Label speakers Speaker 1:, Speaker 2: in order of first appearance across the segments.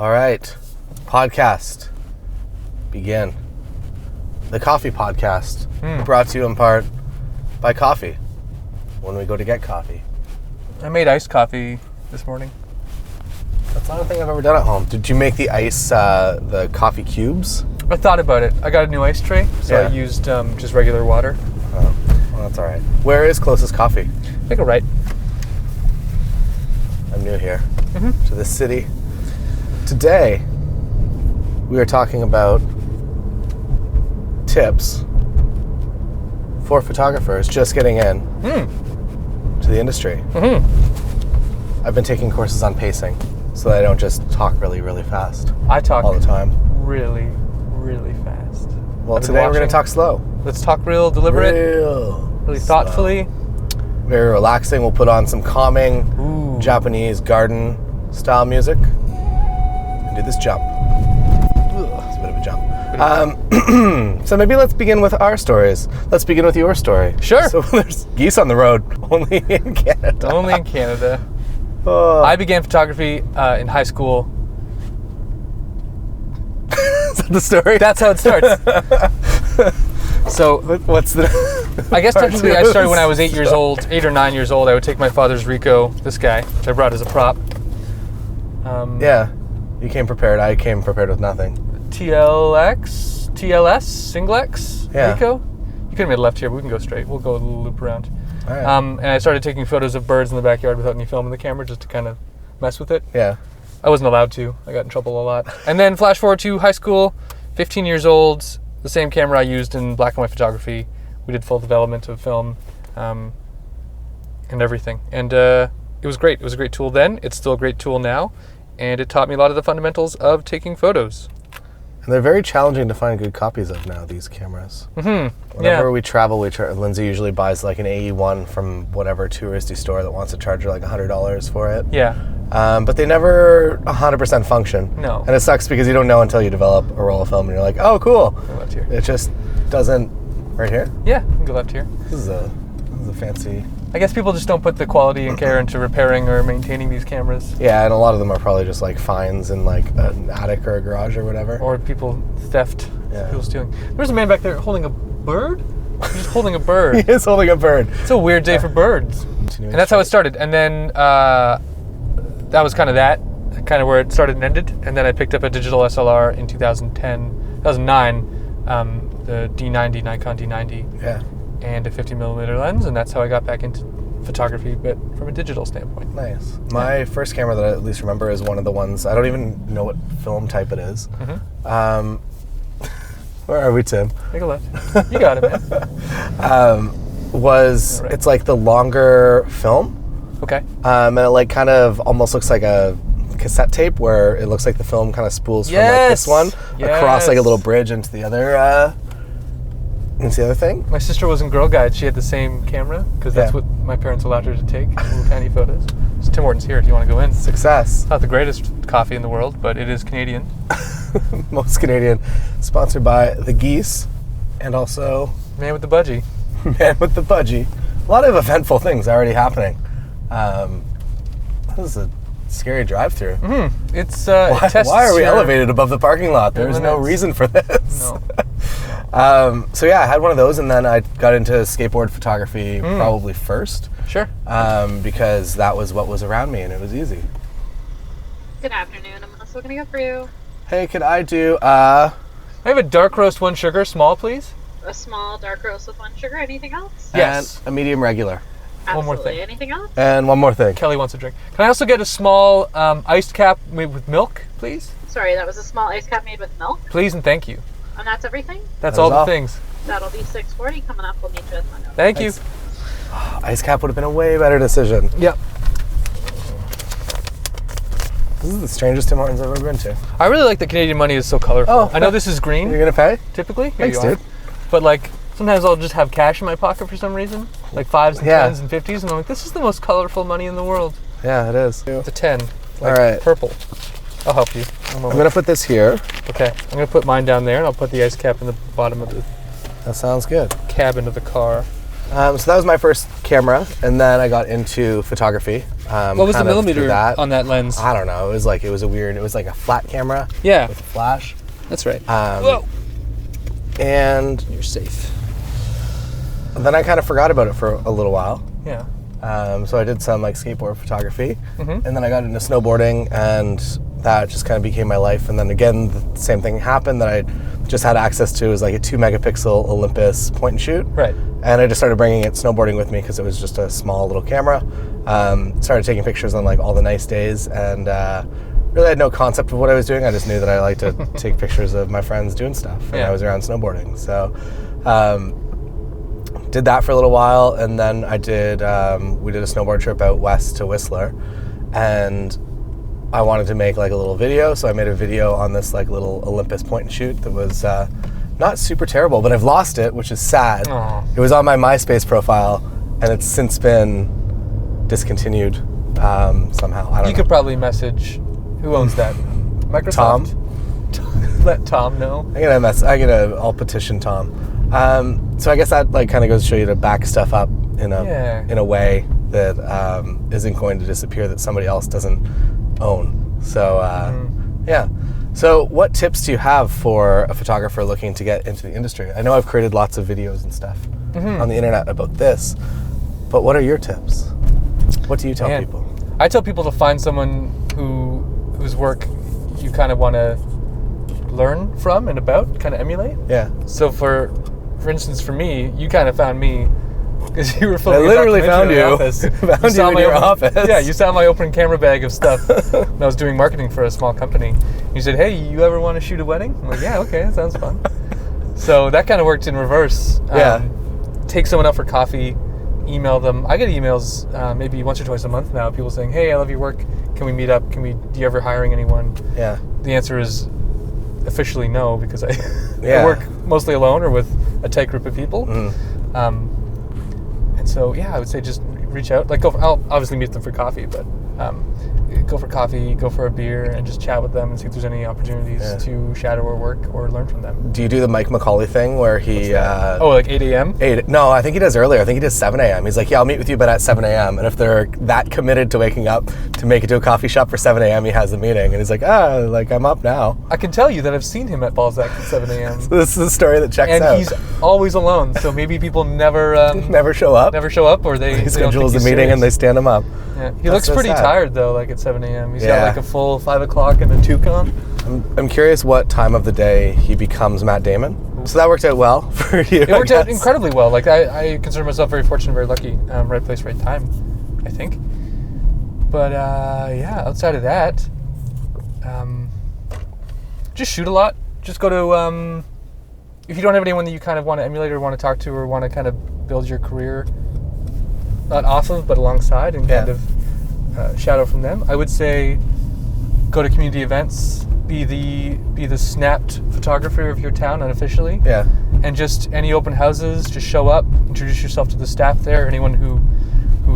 Speaker 1: All right, podcast. Begin. The Coffee Podcast, brought to you in part by coffee. When we go to get coffee.
Speaker 2: I made iced coffee this morning.
Speaker 1: That's not a thing I've ever done at home. Did you make the ice, the coffee cubes?
Speaker 2: I thought about it. I got a new ice tray, so
Speaker 1: Yeah.
Speaker 2: I used just regular water.
Speaker 1: Oh, well, that's all right. Where is closest coffee?
Speaker 2: Take a right.
Speaker 1: I'm new here to this city. Today, we are talking about tips for photographers just getting in to the industry. I've been taking courses on pacing so that I don't just talk really, really fast
Speaker 2: I talk
Speaker 1: all the time.
Speaker 2: really, really fast.
Speaker 1: Well,
Speaker 2: I've been
Speaker 1: today we're going
Speaker 2: watching.
Speaker 1: to talk slow.
Speaker 2: Let's talk real deliberate, really
Speaker 1: slow.
Speaker 2: thoughtfully.
Speaker 1: Very relaxing. We'll put on some calming
Speaker 2: Ooh.
Speaker 1: Japanese garden style music and do this jump. It's a bit of a jump. So maybe let's begin with our stories. Let's begin with your story.
Speaker 2: Sure.
Speaker 1: So there's geese on the road, only in Canada.
Speaker 2: Only in Canada.
Speaker 1: Oh.
Speaker 2: I began photography in high school.
Speaker 1: Is that the story?
Speaker 2: That's how it starts. So
Speaker 1: What's the...
Speaker 2: I guess
Speaker 1: part
Speaker 2: technically
Speaker 1: two
Speaker 2: I started when
Speaker 1: of
Speaker 2: I was 8 years
Speaker 1: the
Speaker 2: old, 8 or 9 years old. I would take my father's Ricoh, this guy, which I brought as a prop.
Speaker 1: Yeah, you came prepared. I came prepared with nothing.
Speaker 2: TLS, Single X,
Speaker 1: Yeah.
Speaker 2: Ricoh. You could have made a left here, but we can go straight. We'll go a little loop around.
Speaker 1: All right.
Speaker 2: And I started taking photos of birds in the backyard without any film in the camera, just to kind of mess with it.
Speaker 1: Yeah.
Speaker 2: I wasn't allowed to. I got in trouble a lot. And then flash forward to high school, 15 years old, the same camera I used in black and white photography. We did full development of film and everything. And it was great. It was a great tool then. It's still a great tool now. And it taught me a lot of the fundamentals of taking photos.
Speaker 1: And they're very challenging to find good copies of now, these cameras.
Speaker 2: Mm-hmm.
Speaker 1: Whenever we travel, Lindsay usually buys like an AE1 from whatever touristy store that wants to charge her like $100 for it.
Speaker 2: Yeah.
Speaker 1: But they never 100% function.
Speaker 2: No.
Speaker 1: And it sucks because you don't know until you develop a roll of film and you're like, oh, cool.
Speaker 2: Go left here.
Speaker 1: It just doesn't... Right here?
Speaker 2: Yeah, we can go left here.
Speaker 1: This is a fancy...
Speaker 2: I guess people just don't put the quality and care into repairing or maintaining these cameras.
Speaker 1: Yeah, and a lot of them are probably just like finds in like an attic or a garage or whatever.
Speaker 2: Or people theft,
Speaker 1: Yeah.
Speaker 2: people stealing. There's a man back there holding a bird? He's just holding a bird.
Speaker 1: He is holding a bird.
Speaker 2: It's a weird day for birds. And that's how it started. And then that was kind of where it started and ended. And then I picked up a digital SLR in 2009, the D90, Nikon D90,
Speaker 1: Yeah.
Speaker 2: and a 50mm lens. And that's how I got back into photography, but from a digital standpoint.
Speaker 1: Nice. My first camera that I at least remember is one of the ones, I don't even know what film type it is. Where are we, Tim?
Speaker 2: Take a left. You got it, man.
Speaker 1: Right. It's like the longer film.
Speaker 2: Okay.
Speaker 1: And it like kind of almost looks like a cassette tape where it looks like the film kind of spools from like this one across like a little bridge into the other thing.
Speaker 2: My sister was in Girl Guides. She had the same camera because that's
Speaker 1: Yeah.
Speaker 2: what my parents allowed her to take, little tiny photos. So Tim Hortons here if you want to go in.
Speaker 1: Success.
Speaker 2: Not the greatest coffee in the world, but it is Canadian.
Speaker 1: Most Canadian. Sponsored by the Geese and also
Speaker 2: Man with the budgie.
Speaker 1: Man with the Budgie. A lot of eventful things already happening. This is a scary drive-through.
Speaker 2: It's
Speaker 1: Why are we elevated above the parking lot? There's no
Speaker 2: limits.
Speaker 1: reason for this.
Speaker 2: No.
Speaker 1: So yeah, I had one of those, and then I got into skateboard photography probably first,
Speaker 2: Sure.
Speaker 1: because that was what was around me, and it was easy.
Speaker 3: Good afternoon. I'm also going to go for you.
Speaker 1: Hey, could I do?
Speaker 2: I have a dark roast 1 sugar, small, please.
Speaker 3: A small dark roast with 1 sugar. Anything else?
Speaker 2: Yes.
Speaker 1: And a medium regular,
Speaker 2: One more
Speaker 3: Absolutely.
Speaker 2: thing.
Speaker 3: Anything else?
Speaker 1: and one more thing.
Speaker 2: Kelly wants a drink. Can I also get a small iced cap made with milk, please?
Speaker 3: Sorry, that was a small ice cap made with milk.
Speaker 2: Please and thank you.
Speaker 3: And that's everything?
Speaker 2: That's
Speaker 1: That
Speaker 2: all
Speaker 1: is
Speaker 2: the
Speaker 1: all.
Speaker 2: things.
Speaker 3: That'll be $6.40 coming up. We'll meet you at the window.
Speaker 2: Thank you.
Speaker 1: Thanks. Ice cap would have been a way better decision.
Speaker 2: Yep.
Speaker 1: This is the strangest Tim Hortons I've ever been to.
Speaker 2: I really like that Canadian money is so colorful.
Speaker 1: Oh,
Speaker 2: I know this is green,
Speaker 1: You're gonna pay?
Speaker 2: typically. Here
Speaker 1: Thanks,
Speaker 2: you are.
Speaker 1: dude.
Speaker 2: But like, sometimes I'll just have cash in my pocket for some reason. Like 5s and
Speaker 1: Yeah.
Speaker 2: 10s and 50s. And I'm like, this is the most colorful money in the world.
Speaker 1: Yeah, it is.
Speaker 2: It's a 10. Like
Speaker 1: All right.
Speaker 2: purple. I'll help you.
Speaker 1: I'm gonna put this here.
Speaker 2: Okay. I'm going to put mine down there and I'll put the ice cap in the bottom of the
Speaker 1: That sounds good.
Speaker 2: cabin of the car.
Speaker 1: So that was my first camera, and then I got into photography.
Speaker 2: What was the
Speaker 1: kind of
Speaker 2: millimeter
Speaker 1: through that.
Speaker 2: on that lens?
Speaker 1: I don't know. It was like a flat camera.
Speaker 2: Yeah.
Speaker 1: With a flash.
Speaker 2: That's right.
Speaker 1: Whoa. And
Speaker 2: You're safe.
Speaker 1: then I kind of forgot about it for a little while.
Speaker 2: Yeah.
Speaker 1: So I did some like skateboard photography,
Speaker 2: Mm-hmm.
Speaker 1: and then I got into snowboarding, and that just kind of became my life. And then again, the same thing happened that I just had access to was like a 2 megapixel Olympus point and shoot.
Speaker 2: Right.
Speaker 1: And I just started bringing it snowboarding with me because it was just a small little camera. Started taking pictures on like all the nice days, and really had no concept of what I was doing. I just knew that I liked to take pictures of my friends doing stuff, and
Speaker 2: Yeah.
Speaker 1: I was around snowboarding. So did that for a little while, and then I did. We did a snowboard trip out west to Whistler, and I wanted to make like a little video, so I made a video on this like little Olympus point and shoot that was not super terrible, but I've lost it, which is sad.
Speaker 2: Aw.
Speaker 1: It was on my MySpace profile, and it's since been discontinued somehow. I don't know.
Speaker 2: You could probably message. Who owns that? Microsoft. Let Tom know.
Speaker 1: I'll petition Tom. So I guess that like kind of goes to show you to back stuff up in a way that isn't going to disappear, that somebody else doesn't own. So yeah. So what tips do you have for a photographer looking to get into the industry? I know I've created lots of videos and stuff on the internet about this, but what are your tips? What do you tell
Speaker 2: Man.
Speaker 1: people?
Speaker 2: I tell people to find someone whose work you kind of want to learn from and about, kind of emulate.
Speaker 1: Yeah.
Speaker 2: So for instance, for me, you kind of found me because you were
Speaker 1: I
Speaker 2: filming.
Speaker 1: literally
Speaker 2: a
Speaker 1: found
Speaker 2: documentary
Speaker 1: you.
Speaker 2: in the office.
Speaker 1: Found you
Speaker 2: saw
Speaker 1: in
Speaker 2: my
Speaker 1: your office.
Speaker 2: Yeah, you saw my open camera bag of stuff. And I was doing marketing for a small company. You said, "Hey, you ever want to shoot a wedding?" I'm like, "Yeah, okay, that sounds fun." So that kind of worked in reverse.
Speaker 1: Yeah.
Speaker 2: Take someone out for coffee, email them. I get emails maybe once or twice a month now. People saying, "Hey, I love your work. Can we meet up? Do you ever hiring anyone?"
Speaker 1: Yeah.
Speaker 2: The answer is officially no, because I
Speaker 1: Yeah.
Speaker 2: work mostly alone or with a tight group of people.
Speaker 1: Mm.
Speaker 2: And so, yeah, I would say just reach out. Like, I'll obviously meet them for coffee, but go for coffee, go for a beer, and just chat with them and see if there's any opportunities
Speaker 1: Yeah.
Speaker 2: to shadow or work or learn from them.
Speaker 1: Do you do the Mike McCauley thing where he...
Speaker 2: Like 8 a.m.?
Speaker 1: No, I think he does earlier. I think he does 7 a.m. He's like, yeah, I'll meet with you, but at 7 a.m. And if they're that committed to waking up to make it to a coffee shop for 7 a.m., he has a meeting. And he's like, I'm up now.
Speaker 2: I can tell you that I've seen him at Balzac at 7 a.m.
Speaker 1: This is a story that checks
Speaker 2: And
Speaker 1: out.
Speaker 2: he's always alone, so maybe people never
Speaker 1: Never show up.
Speaker 2: never show up, or they
Speaker 1: He
Speaker 2: don't think
Speaker 1: schedules a
Speaker 2: he's
Speaker 1: meeting
Speaker 2: serious.
Speaker 1: and they stand him up.
Speaker 2: Yeah. He
Speaker 1: That's
Speaker 2: looks
Speaker 1: so
Speaker 2: pretty
Speaker 1: sad.
Speaker 2: tired though, like at 7 a.m. He's
Speaker 1: Yeah.
Speaker 2: got like a full 5 o'clock and a toque on.
Speaker 1: I'm curious what time of the day he becomes Matt Damon. So that worked out well for you.
Speaker 2: It worked out incredibly well. Like I consider myself very fortunate, very lucky. Right place, right time, I think. But yeah, outside of that, just shoot a lot. Just go to if you don't have anyone that you kind of want to emulate or want to talk to or want to kind of build your career, not off of but alongside, and kind
Speaker 1: Yeah.
Speaker 2: of shadow from them, I would say go to community events. Be the snapped photographer of your town unofficially.
Speaker 1: Yeah.
Speaker 2: And just any open houses, just show up, introduce yourself to the staff there, anyone who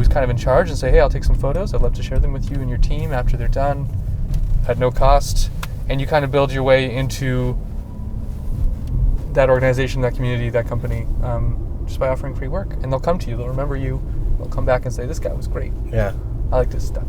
Speaker 2: is kind of in charge, and say, hey, I'll take some photos. I'd love to share them with you and your team after they're done at no cost. And you kind of build your way into that organization, that community, that company, just by offering free work. And they'll come to you. They'll remember you. They'll come back and say, this guy was great.
Speaker 1: Yeah.
Speaker 2: I like this stuff.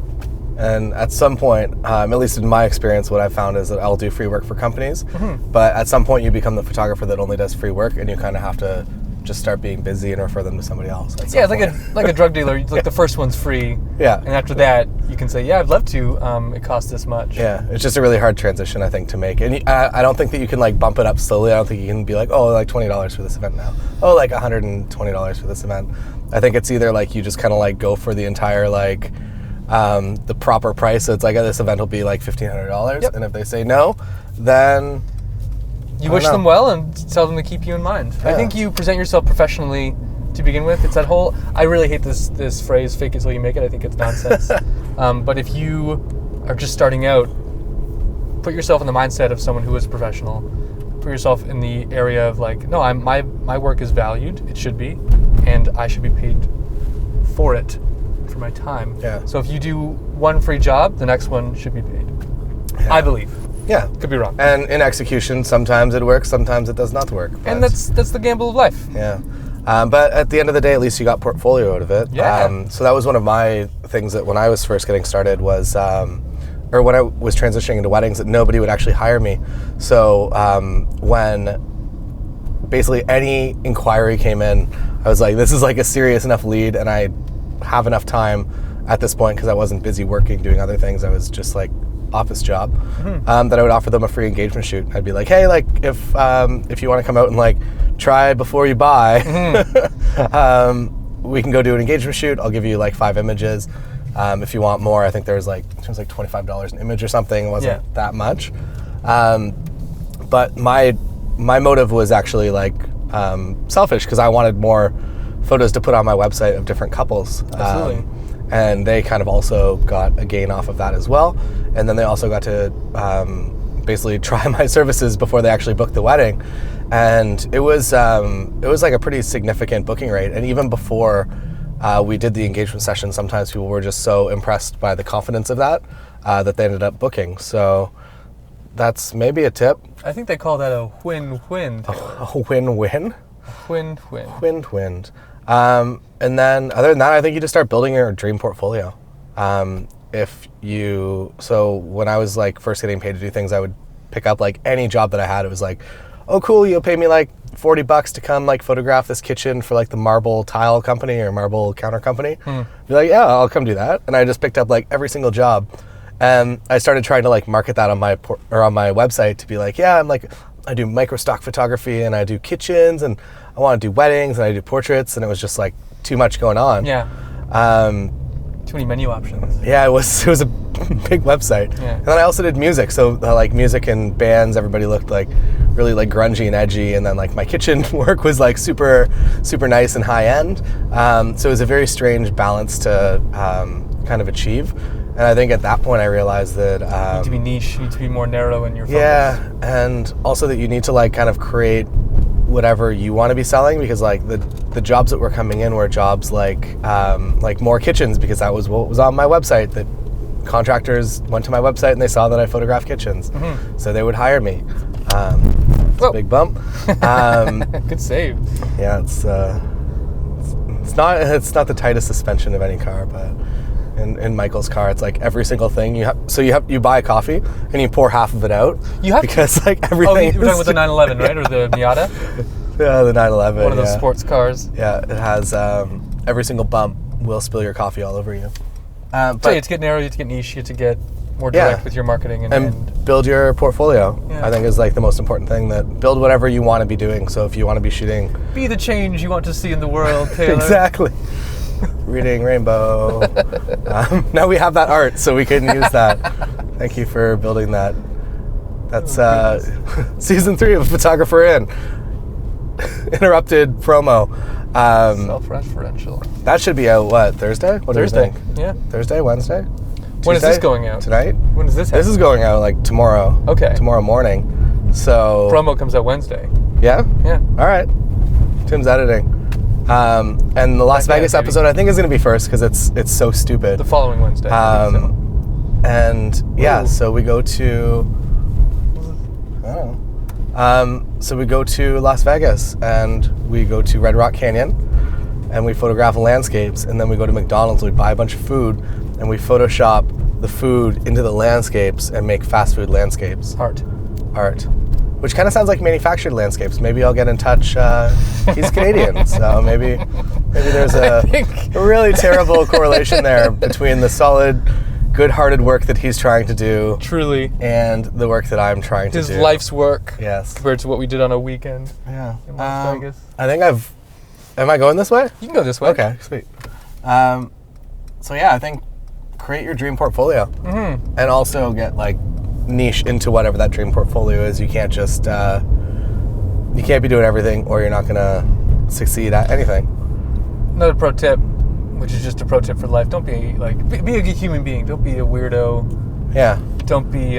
Speaker 1: And at some point, at least in my experience, what I've found is that I'll do free work for companies.
Speaker 2: Mm-hmm.
Speaker 1: But at some point, you become the photographer that only does free work, and you kind of have to just start being busy and refer them to somebody else. At some
Speaker 2: Yeah, it's
Speaker 1: point.
Speaker 2: like a drug dealer. Like the first one's free.
Speaker 1: Yeah.
Speaker 2: And after that, you can say, yeah, I'd love to. It costs this much.
Speaker 1: Yeah, it's just a really hard transition, I think, to make. And I don't think that you can like bump it up slowly. I don't think you can be like, oh, like $20 for this event now. Oh, like $120 for this event. I think it's either like you just kind of like go for the entire like the proper price. So it's like this event will be like $1,500,
Speaker 2: Yep.
Speaker 1: and if they say no, then
Speaker 2: You
Speaker 1: I
Speaker 2: wish
Speaker 1: don't
Speaker 2: them
Speaker 1: know.
Speaker 2: well and tell them to keep you in mind. I
Speaker 1: Yeah.
Speaker 2: think you present yourself professionally to begin with. It's that whole, I really hate this phrase, fake it till you make it. I think it's nonsense. But if you are just starting out, put yourself in the mindset of someone who is professional. Put yourself in the area of like, no, my work is valued, it should be, and I should be paid for it, for my time.
Speaker 1: Yeah.
Speaker 2: So if you do one free job, the next one should be paid.
Speaker 1: Yeah.
Speaker 2: I believe.
Speaker 1: yeah.
Speaker 2: Could be wrong.
Speaker 1: And in execution, sometimes it works, sometimes it does not work.
Speaker 2: And
Speaker 1: but-
Speaker 2: that's the gamble of life.
Speaker 1: Yeah. But at the end of the day, at least you got portfolio out of it.
Speaker 2: Yeah.
Speaker 1: So that was one of my things that when I was first getting started was, or when I was transitioning into weddings, that nobody would actually hire me. So when basically any inquiry came in, I was like, this is like a serious enough lead, and I have enough time at this point because I wasn't busy working, doing other things. I was just like office job, that I would offer them a free engagement shoot. I'd be like, hey, like if you want to come out and like try before you buy, we can go do an engagement shoot. I'll give you like 5 images. If you want more, I think it was like $25 an image or something. It wasn't that much. But my motive was actually like selfish, because I wanted more photos to put on my website of different couples.
Speaker 2: Absolutely.
Speaker 1: And they kind of also got a gain off of that as well. And then they also got to basically try my services before they actually booked the wedding. And it was like a pretty significant booking rate. And even before we did the engagement session, sometimes people were just so impressed by the confidence of that that they ended up booking. So that's maybe a tip.
Speaker 2: I think they call that a win-win.
Speaker 1: A win-win?
Speaker 2: Win-win.
Speaker 1: Win-win. And then other than that, I think you just start building your dream portfolio. So when I was like first getting paid to do things, I would pick up like any job that I had. It was like, oh cool, you'll pay me like $40 to come like photograph this kitchen for like the marble tile company or marble counter company. Be like, yeah, I'll come do that. And I just picked up like every single job. And I started trying to like market that on my website to be like, yeah, I do micro stock photography and I do kitchens and I want to do weddings and I do portraits, and it was just like too much going on.
Speaker 2: Yeah. Too many menu options.
Speaker 1: Yeah, it was a big website.
Speaker 2: Yeah.
Speaker 1: And then I also did music. So like music and bands, everybody looked like really like grungy and edgy. And then like my kitchen work was like super, super nice and high end. So it was a very strange balance to kind of achieve. And I think at that point I realized that
Speaker 2: you need to be niche, you need to be more narrow in your focus.
Speaker 1: Yeah, and also that you need to like kind of create whatever you want to be selling, because like the jobs that were coming in were jobs like more kitchens, because that was what was on my website. That contractors went to my website and they saw that I photographed kitchens, so they would hire me. It's a big bump.
Speaker 2: Good save.
Speaker 1: Yeah, it's not the tightest suspension of any car, but in Michael's car, it's like every single thing you buy coffee and you pour half of it out. Because like everything.
Speaker 2: Oh, you're talking about the 911, right, or the Miata?
Speaker 1: Yeah, the 911.
Speaker 2: One of those sports cars.
Speaker 1: Yeah, it has every single bump will spill your coffee all over you.
Speaker 2: But you have to get narrow, you have to get niche, you have to get more direct with your marketing
Speaker 1: and build your portfolio. I think is like the most important thing. That build whatever you want to be doing. So if you want to be shooting,
Speaker 2: be the change you want to see in the world, Taylor.
Speaker 1: Exactly. Reading Rainbow. Now we have that art, so we can use that. Thank you for building that. That's season 3 of Photographer In. Interrupted promo.
Speaker 2: Self-referential.
Speaker 1: That should be out, what, Thursday?
Speaker 2: Thursday.
Speaker 1: Do you think?
Speaker 2: Yeah.
Speaker 1: Thursday, Wednesday?
Speaker 2: When is this going out?
Speaker 1: Tonight?
Speaker 2: When is this
Speaker 1: This is going out like tomorrow.
Speaker 2: Okay.
Speaker 1: Tomorrow morning. So.
Speaker 2: Promo comes out Wednesday.
Speaker 1: Yeah?
Speaker 2: Yeah. All
Speaker 1: right. Tim's editing. And the Las Vegas episode, I think, is going to be first because it's so stupid.
Speaker 2: The following Wednesday.
Speaker 1: And yeah, so we go to, I don't know. So we go to Las Vegas and we go to Red Rock Canyon and we photograph landscapes, and then we go to McDonald's, we buy a bunch of food and we Photoshop the food into the landscapes and make fast food landscapes.
Speaker 2: Art.
Speaker 1: Which kind of sounds like manufactured landscapes. Maybe I'll get in touch. He's Canadian, so maybe there's a really terrible correlation there between the solid, good-hearted work that he's trying to do,
Speaker 2: truly,
Speaker 1: and the work that I'm trying to do.
Speaker 2: His life's work,
Speaker 1: yes,
Speaker 2: compared to what we did on a weekend.
Speaker 1: Yeah,
Speaker 2: in Las Vegas.
Speaker 1: I think Am I going this way?
Speaker 2: You can go this way.
Speaker 1: Okay, sweet. So yeah, I think create your dream portfolio, and also get like niche into whatever that dream portfolio is. You can't just you can't be doing everything, or you're not gonna succeed at anything.
Speaker 2: Another pro tip, which is just a pro tip for life: don't be like be a good human being. Don't be a weirdo.
Speaker 1: Yeah.
Speaker 2: Don't be.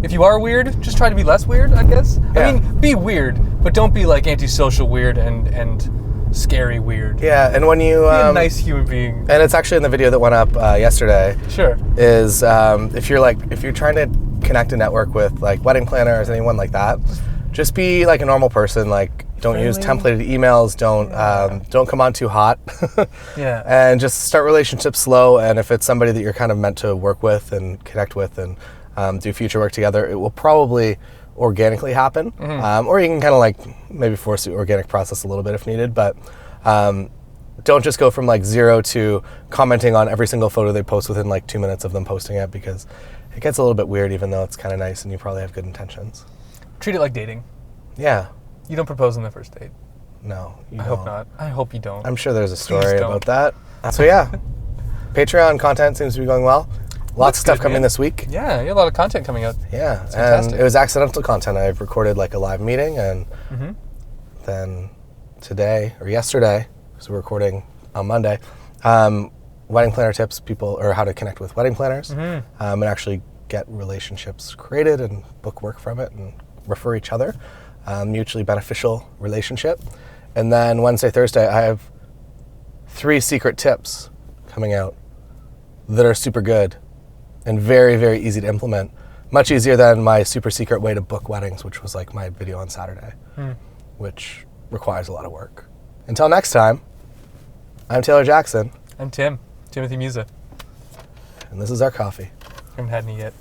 Speaker 2: If you are weird, just try to be less weird, I guess.
Speaker 1: Yeah.
Speaker 2: I mean, be weird, but don't be like antisocial weird and scary weird.
Speaker 1: Yeah, and when you
Speaker 2: be a nice human being.
Speaker 1: And it's actually in the video that went up yesterday.
Speaker 2: Sure.
Speaker 1: Is if you're trying to connect a network with like wedding planners, anyone like that, just be like a normal person. Like Don't use templated emails. Don't come on too hot.
Speaker 2: Yeah.
Speaker 1: And just start relationships slow. And if it's somebody that you're kind of meant to work with and connect with and do future work together, it will probably organically happen. Or you can kind of like maybe force the organic process a little bit if needed. But don't just go from like 0 to commenting on every single photo they post within like 2 minutes of them posting it, because it gets a little bit weird, even though it's kind of nice and you probably have good intentions.
Speaker 2: Treat it like dating.
Speaker 1: Yeah.
Speaker 2: You don't propose on the first date.
Speaker 1: No, you
Speaker 2: I
Speaker 1: don't.
Speaker 2: hope not. I hope you don't.
Speaker 1: I'm sure there's a story about that. So yeah, Patreon content seems to be going well. Lots of stuff coming this week.
Speaker 2: Yeah, you have a lot of content coming out.
Speaker 1: Yeah, and it was accidental content. I've recorded like a live meeting, and then today or yesterday, so we're recording on Monday, wedding planner tips, or how to connect with wedding planners, and actually get relationships created and book work from it and refer each other. Mutually beneficial relationship. And then Wednesday, Thursday, I have 3 secret tips coming out that are super good and very, very easy to implement. Much easier than my super secret way to book weddings, which was like my video on Saturday, which requires a lot of work. Until next time, I'm Taylor Jackson.
Speaker 2: I'm Tim, Timothy Musa.
Speaker 1: And this is our coffee.
Speaker 2: I haven't had any yet.